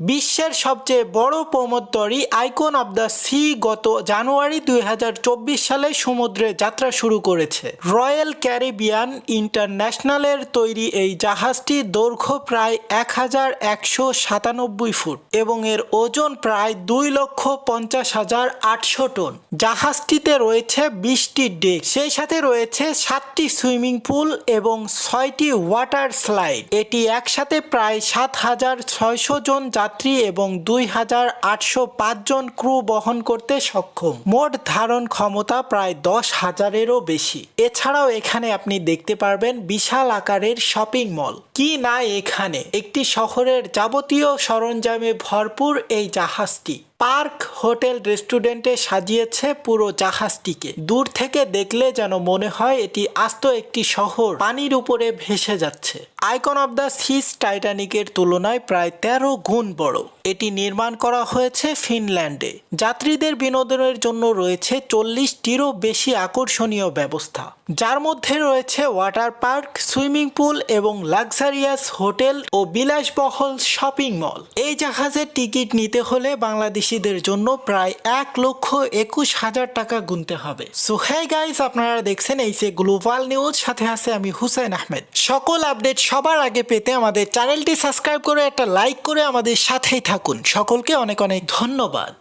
বিশ্বের সবচেয়ে বড় প্রমোদতরী আইকন অব দ্য সি গত জানুয়ারি 2024 সালে সমুদ্রে যাত্রা শুরু করেছে। রয়্যাল ক্যারিবিয়ান ইন্টারন্যাশনালের তৈরি এই জাহাজটি দৈর্ঘ্য প্রায় 1197 ফুট এবং এর ওজন প্রায় 2,50,800 টন। জাহাজটিতে রয়েছে 20টি ডেক, সেই সাথে রয়েছে 7টি সুইমিং পুল এবং 6টি ওয়াটার স্লাইড। এটি একসাথে প্রায় 7,600 জন যাত্রী এবং 2,805 জন ক্রু বহন করতে সক্ষম। মোট ধারণ ক্ষমতা প্রায় 10,000-এরও বেশি। এছাড়াও এখানে আপনি দেখতে পারবেন বিশাল আকারের শপিং মল। কি না এখানে একটি শহরের যাবতীয় সরঞ্জামে ভরপুর এই জাহাজটি। পার্ক, হোটেল, রেস্টুরেন্টে সাজিয়েছে পুরো জাহাজটিকে। দূর থেকে দেখলে যেন মনে হয় এটি আস্ত একটি শহর পানির উপরে ভেসে যাচ্ছে। আইকন অব দ্য সিজ টাইটানিকের তুলনায় প্রায় 13 গুণ বড়। এটি নির্মাণ করা হয়েছে ফিনল্যান্ডে। যাত্রীদের বিনোদনের জন্য রয়েছে 40টিরও বেশি আকর্ষণীয় ব্যবস্থা, যার মধ্যে রয়েছে ওয়াটার পার্ক, সুইমিং পুল এবং লাক্সারিয়াস হোটেল ও বিলাসবহুল শপিং মল। এই জাহাজের টিকিট নিতে হলে বাংলাদেশিদের জন্য প্রায় 1,21,000 টাকা গুনতে হবে। সো হেই গাইস, আপনারা দেখছেন এইসে গ্লোবাল নিউজ, সাথে আছে আমি হুসাইন আহমেদ। সকল আপডেট সবার আগে পেতে আমাদের চ্যানেলটি সাবস্ক্রাইব করে একটা লাইক করে আমাদের সাথেই থাকুন। সকলকে অনেক অনেক ধন্যবাদ।